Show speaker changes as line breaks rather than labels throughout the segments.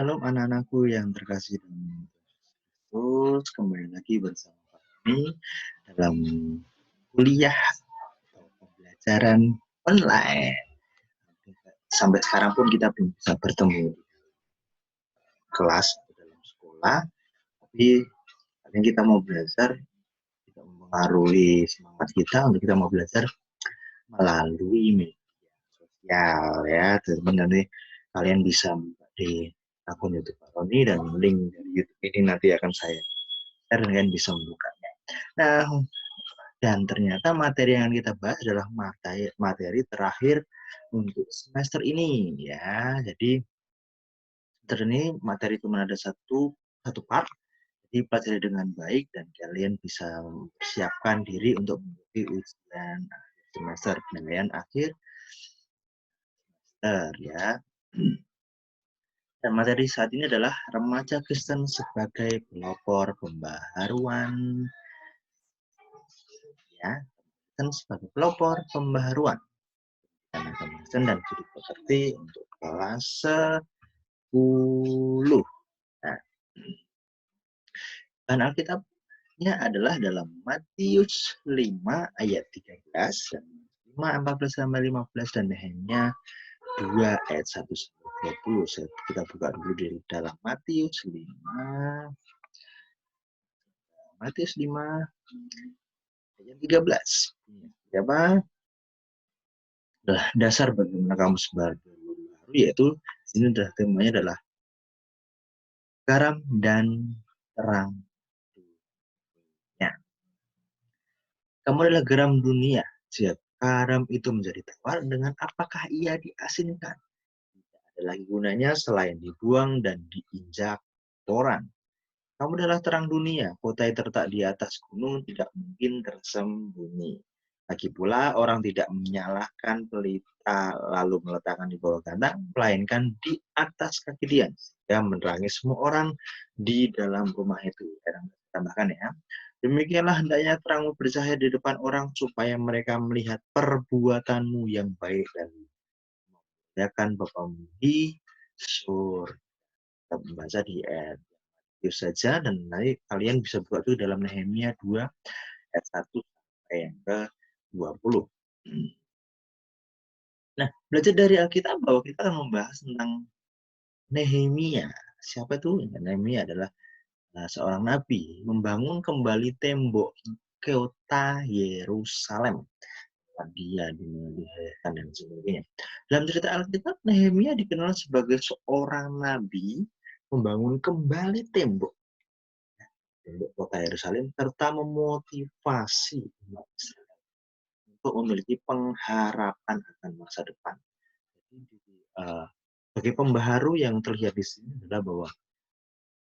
Shalom anak-anakku yang terkasih dan terus kembali lagi bersama kami dalam kuliah atau pembelajaran online. Sampai sekarang pun kita belum bisa bertemu di kelas atau dalam sekolah, tapi kadang kita mau belajar tidak mempengaruhi semangat kita untuk kita mau belajar melalui media sosial ya. Jadi nanti kalian bisa buka di akun YouTube Pak Roni dan link dari YouTube ini nanti akan saya share dan kalian bisa membukanya. Nah, dan ternyata materi yang kita bahas adalah materi terakhir untuk semester ini ya. Jadi semester ini materi cuma ada satu part. Jadi pelajari dengan baik dan kalian bisa mempersiapkan diri untuk mengikuti ujian akhir semester, penilaian akhir semester ya. Dan materi saat ini adalah remaja Kristen sebagai pelopor pembaharuan ya. Kristen sebagai pelopor pembaharuan karena Kristen dan sudut pekerti untuk kelas 10. Nah, bahan Alkitabnya adalah dalam Matius 5 ayat 13 dan 5, 14 sampai 15 dan Nehemia 2 ayat 1 sampai 20. Kita buka dulu di dalam Matius 5. Matius 5 ayat 13. Apa? Adalah dasar bagaimana kamu sebagai baru, yaitu ini adalah temanya adalah garam dan terang dunia. Kamu adalah garam dunia. Jika garam itu menjadi tawar, dengan apakah ia diasinkan? Tidak ada lagi gunanya selain dibuang dan diinjak orang. Kamu adalah terang dunia. Kota yang terletak di atas gunung tidak mungkin tersembunyi. Lagi pula orang tidak menyalakan pelita lalu meletakkan di bawah gantang, melainkan di atas kaki dia, sehingga menerangi semua orang di dalam rumah itu. Tambahkan ya. Demikianlah hendaknya terangmu bercahaya di depan orang supaya mereka melihat perbuatanmu yang baik dan memuliakan Bapamu di surga. Kita membaca di ayat itu saja dan nanti kalian bisa buka itu dalam Nehemia 2 ayat 1 sampai yang ke-20. Nah, belajar dari Alkitab bahwa kita akan membahas tentang Nehemia. Siapa itu? Nehemia adalah seorang nabi membangun kembali tembok kota Yerusalem. Dia dimuliakan dan sebagainya. Dalam cerita Alkitab, Nehemia dikenal sebagai seorang nabi membangun kembali tembok kota Yerusalem serta memotivasi umat Israel untuk memiliki pengharapan akan masa depan. Jadi, bagi pembaharu yang terlihat di sini adalah bahwa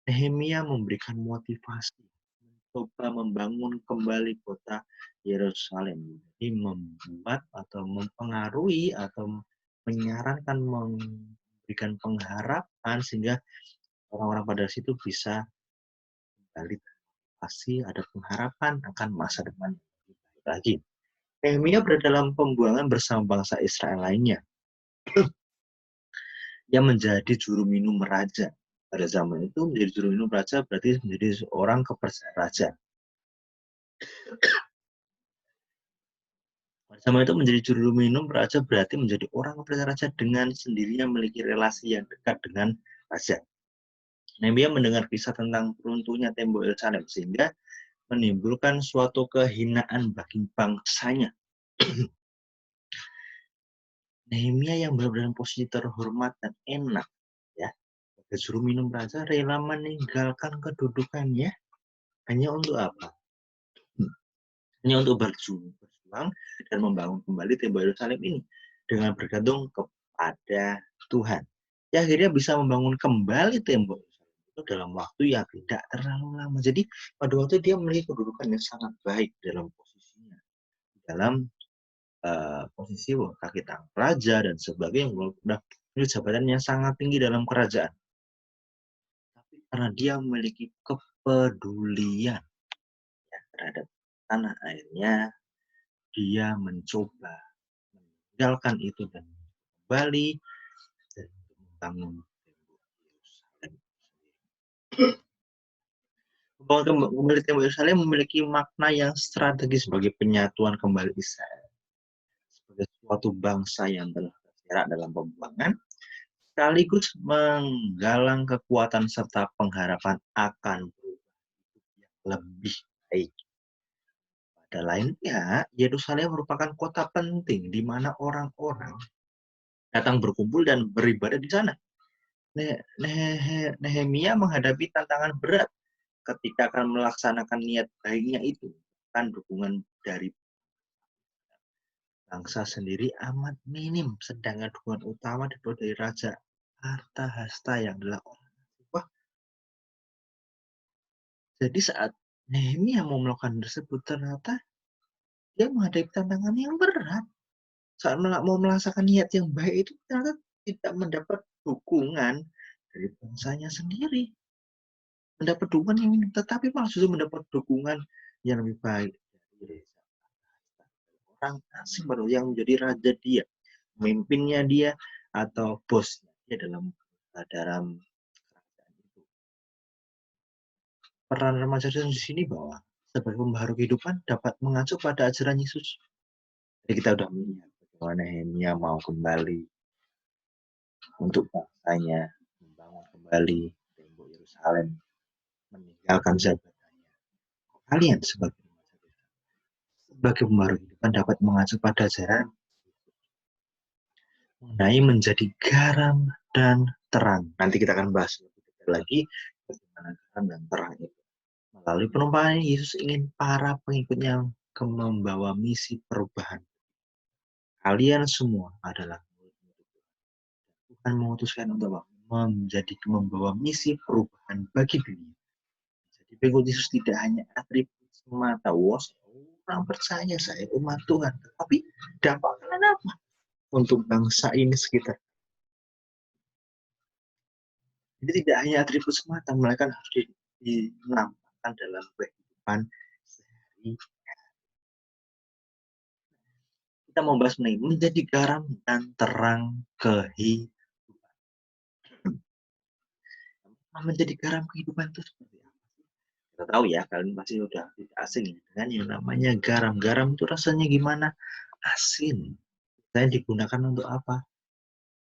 Nehemia memberikan motivasi mencoba membangun kembali kota Yerusalem. Jadi membuat atau mempengaruhi atau menyarankan memberikan pengharapan sehingga orang-orang pada situ bisa kembali pasti ada pengharapan akan masa depan yang lebih baik lagi. Nehemia berada dalam pembuangan bersama bangsa Israel lainnya. Dia menjadi juru minum raja. Pada zaman itu menjadi juru minum raja berarti menjadi seorang kepercayaan raja. Pada zaman itu menjadi juru minum raja berarti menjadi orang kepercayaan raja dengan sendirinya memiliki relasi yang dekat dengan raja. Nehemia mendengar kisah tentang runtuhnya tembok Yerusalem sehingga menimbulkan suatu kehinaan bagi bangsanya. Nehemia yang berada dalam posisi terhormat dan enak, ya, sebagai juru minum raja rela meninggalkan kedudukannya hanya untuk apa? Hanya untuk berjuang dan membangun kembali tembok Yerusalem ini dengan bergantung kepada Tuhan. Ya, akhirnya bisa membangun kembali tembok itu dalam waktu yang tidak terlalu lama. Jadi pada waktu dia memiliki kedudukan yang sangat baik dalam posisinya, dalam posisi kaki tangan raja dan sebagainya, sudah jabatan yang sangat tinggi dalam kerajaan. Tapi karena dia memiliki kepedulian ya, terhadap tanah airnya, dia mencoba meninggalkan itu dan kembali dan membangun Membangun kembali tembok Yerusalem memiliki makna yang strategis bagi penyatuan kembali Israel sebagai suatu bangsa yang telah terserak dalam pembuangan, sekaligus menggalang kekuatan serta pengharapan akan perubahan yang lebih baik. Pada lain pihak, Yerusalem merupakan kota penting di mana orang-orang datang berkumpul dan beribadah di sana. Nehemia menghadapi tantangan berat ketika akan melaksanakan niat baiknya itu. Kan dukungan dari bangsa sendiri amat minim, sedangkan dukungan utama diperoleh dari Raja Artahasta yang adalah orang tua. Jadi saat Nehemia mau melakukan tersebut, ternyata dia menghadapi tantangan yang berat. Saat mau melaksanakan niat yang baik itu ternyata tidak mendapat dukungan dari bangsanya sendiri. Mendapat dukungan yang tetapi malah justru mendapat dukungan yang lebih baik dari orang asing baru yang menjadi raja dia, pemimpinnya dia atau bosnya dia dalam kerajaan itu. Peran remaja di sini bahwa sebagai pembaharu kehidupan dapat mengacu pada ajaran Yesus. Jadi kita sudah melihat bagaimana Nehemia mau kembali untuk bangsanya, membangun kembali tembok Yerusalem, meninggalkan jabatannya. Kalian sebagai pembaharu kehidupan dapat mengacu pada ajaran mengenai menjadi garam dan terang. Nanti kita akan bahas lebih detail lagi bagaimana garam dan terang itu. Melalui penumpahan Yesus ingin para pengikutnya membawa misi perubahan. Kalian semua adalah Tuhan mengutuskan untuk menjadi membawa misi perubahan bagi dunia. Jadi pengikut Yesus tidak hanya atribut semata, orang percaya saya umat Tuhan, tetapi dampaknya apa untuk bangsa ini sekitar. Jadi tidak hanya atribut semata, melainkan harus dinampakkan dalam kehidupan sehari. Kita mau bahas menjadi garam dan terang kehidupan. Menjadi garam kehidupan itu seperti apa? Kita tahu ya, kalian pasti sudah tidak asing dengan yang namanya garam. Garam itu rasanya gimana? Asin. Dan digunakan untuk apa?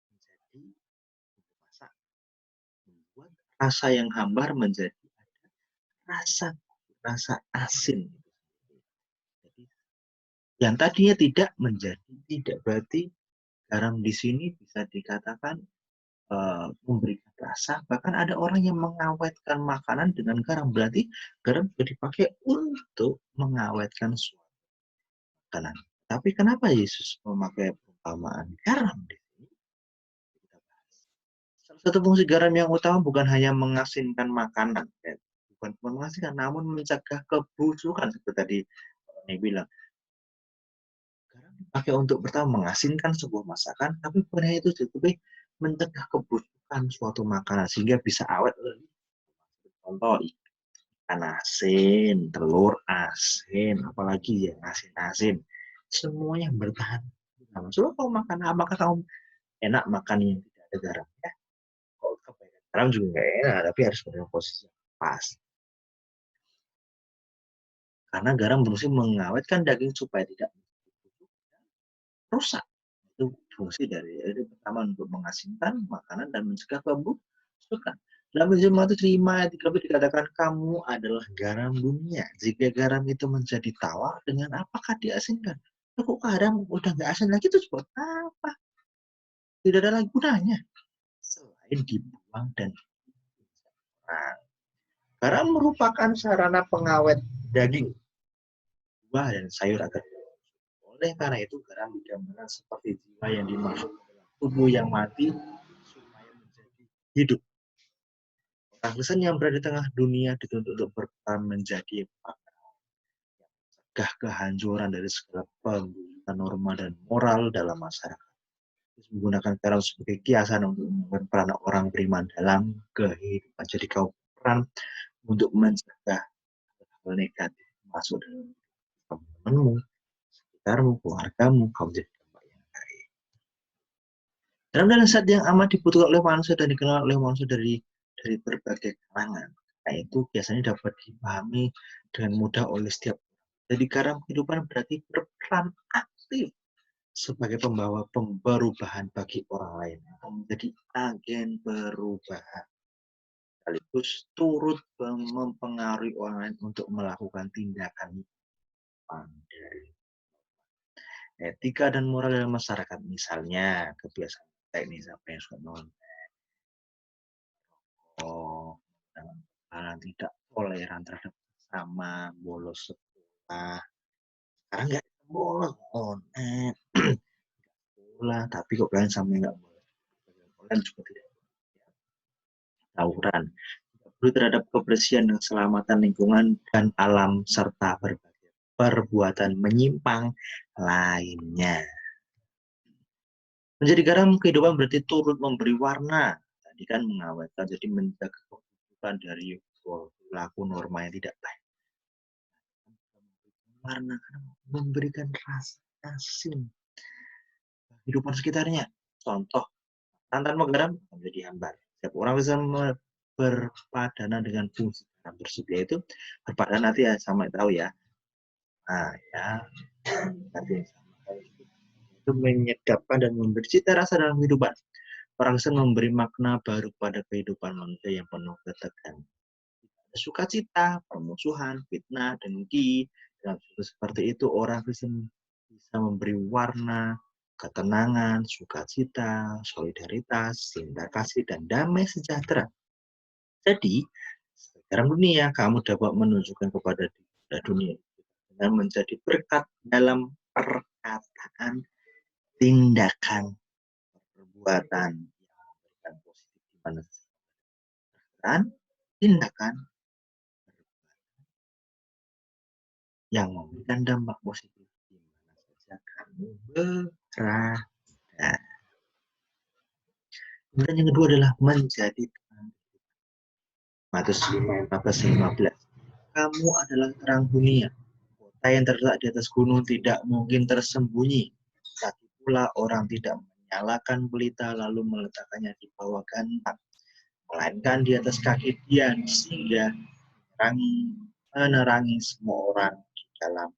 Menjadi masak. Membuat rasa yang hambar menjadi rasa asin. Jadi, yang tadinya tidak berarti garam di sini bisa dikatakan memberikan rasa. Bahkan ada orang yang mengawetkan makanan dengan garam. Berarti garam juga dipakai untuk mengawetkan suatu makanan. Tapi kenapa Yesus memakai perumpamaan garam di sini? Salah satu fungsi garam yang utama bukan hanya mengasinkan makanan, bukan mengasinkan, namun mencegah kebusukan seperti tadi ini bilang. Garam dipakai untuk pertama mengasinkan sebuah masakan, tapi bukan hanya itu, tapi mencegah kebusukan suatu makanan sehingga bisa awet. Contoh ikan asin, telur asin, apalagi yang asin-asin, semuanya bertahan. Nah, maksudnya kalau makan apakah kamu enak makan yang tidak ada garam ya? Kalau kebanyakan garam juga nggak enak, tapi harus pada posisi yang pas. Karena garam berfungsi mengawetkan daging supaya tidak rusak. Itu fungsi dari pertama untuk mengasinkan makanan dan mencegah kebusukan. Dalam Injil Matius 5 ayat 13 dikatakan kamu adalah garam dunia. Jika garam itu menjadi tawar, dengan apakah diasinkan? Kok garam udah nggak asin lagi, itu buat apa? Tidak ada lagi gunanya selain dibuang dan garam merupakan sarana pengawet daging, buah dan sayur agar oleh karena itu garam digambarkan seperti jiwa yang dimasukkan dalam tubuh yang mati supaya menjadi hidup. Orang Kristen yang berada di tengah dunia dituntut untuk berperan menjadi pakar yang mencegah kehancuran dari segala pembusukan norma dan moral dalam masyarakat. Menggunakan garam sebagai kiasan untuk menggunakan peran orang beriman dalam kehidupan. Jadi kau peran untuk mencegah hal negatif masuk dalam temanmu, sekitarmu, keluargamu, kau jadi dampak yang baik. Dalam saat yang amat dibutuhkan oleh manusia dan dikenal oleh manusia dari berbagai kalangan, Nah, itu biasanya dapat dipahami dengan mudah oleh setiap orang. Jadi garam kehidupan berarti berperan aktif sebagai pembawa perubahan bagi orang lain, atau menjadi agen perubahan, sekaligus turut mempengaruhi orang lain untuk melakukan tindakan pandai. Etika dan moral dalam masyarakat, misalnya kebiasaan teknis apa yang suka nonton, tidak toleran terhadap sesama, bolos sekolah. Sekarang nggak bolos, sekolah, tapi kok kalian sampai nggak boleh. Kalian juga tidak tawuran. Tidak terhadap kebersihan dan keselamatan lingkungan dan alam, serta berbagai perbuatan menyimpang lainnya. Menjadi garam kehidupan berarti turut memberi warna. Tadi kan mengawetkan, jadi menjaga kehidupan dari perilaku norma yang tidak baik. Warna memberikan rasa asin kehidupan sekitarnya. Contoh, tanpa garam menjadi hambar. Setiap orang bisa berpadanan dengan fungsi garam tersebut, yaitu berpadanan nanti ya, sama tahu ya. Nah ya, nanti itu menyedapkan dan memberi cita rasa dalam kehidupan. Orang Kristen memberi makna baru pada kehidupan manusia yang penuh ketegangan. Sukacita, permusuhan, fitnah, dengki. Dalam seperti itu, orang Kristen bisa memberi warna, ketenangan, sukacita, solidaritas, cinta kasih, dan damai sejahtera. Jadi, sekarang dunia, kamu dapat menunjukkan kepada dunia dengan menjadi berkat dalam perkataan, tindakan, perbuatan yang memberikan positif di mana dan tindakan yang memberikan dampak positif di mana saja kamu berada. Kemudian yang kedua adalah menjadi terang. Matius 5:14-15. Kamu adalah terang dunia. Kota yang terletak di atas gunung tidak mungkin tersembunyi. Lagi pula orang tidak menyalakan pelita lalu meletakkannya di bawah gentang, melainkan di atas kaki dia, sehingga menerangi semua orang di dalam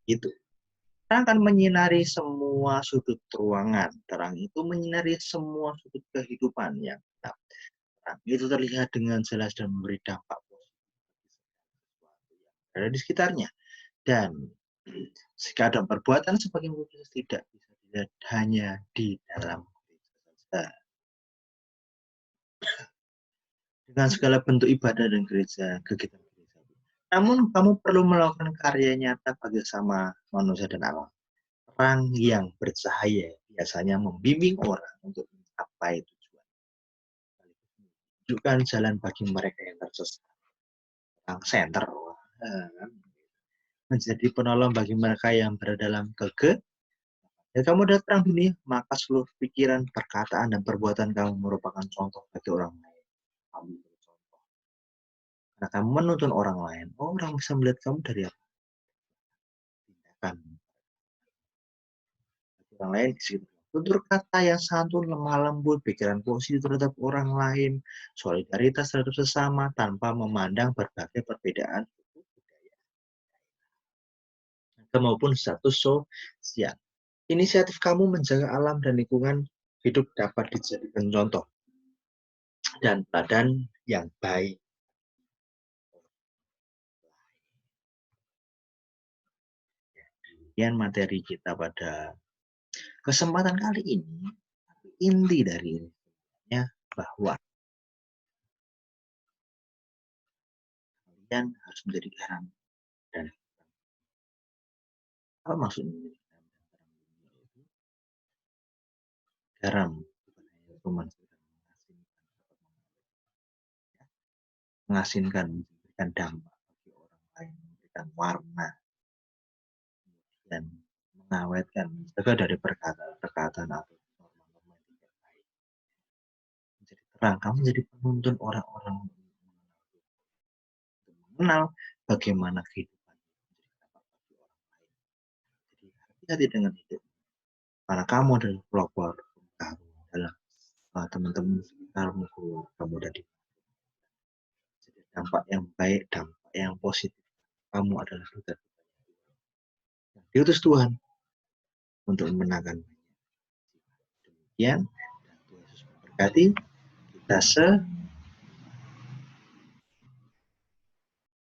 itu. Terang akan menyinari semua sudut ruangan. Terang itu menyinari semua sudut kehidupan yang gelap. Terang itu terlihat dengan jelas dan memberi dampak positif yang ada di sekitarnya. Dan jika ada perbuatan sebagai mukjizat tidak bisa dilihat hanya di dalam gereja. Dengan segala bentuk ibadah dan gereja, kegiatan gereja. Namun kamu perlu melakukan karya nyata bagi sama manusia dan alam. Terang yang bercahaya biasanya membimbing orang untuk mencapai tujuan. Tunjukkan jalan bagi mereka yang tersesat. Terang center. Menjadi penolong bagi mereka yang berada dalam kegelapan. Dan kamu datang dunia, maka seluruh pikiran, perkataan, dan perbuatan kamu merupakan contoh bagi orang lain. Kamu bercontoh. Karena kamu menuntun orang lain, orang bisa melihat kamu dari apa? Tindakan. Orang lain di situ. Tutur kata yang santun, lemah lembut, pikiran positif terhadap orang lain, solidaritas terhadap sesama tanpa memandang berbagai perbedaan suku, budaya, maupun status sosial. Inisiatif kamu menjaga alam dan lingkungan hidup dapat dijadikan contoh dan badan yang baik. Demikian materi kita pada kesempatan kali ini. Inti dari ini bahwa kalian harus menjadi garam. Dan apa maksudnya garam? Bukan mengasinkan, memberikan dampak bagi orang lain, memberikan warna, dan mengawetkan, juga dari perkataan atau norma-norma yang tidak baik. Menjadi terang, kamu menjadi penuntun orang-orang untuk mengenal bagaimana kehidupan menjadi dampak bagi orang lain. Jadi hati-hati dengan hidup. Karena kamu adalah pelopor dalam teman-teman sekitarmu, kamu dari dampak yang baik, dampak yang positif. Kamu adalah duta. Diutus Tuhan untuk memenangkan. Demikian, Tuhan Yesus memberkati kita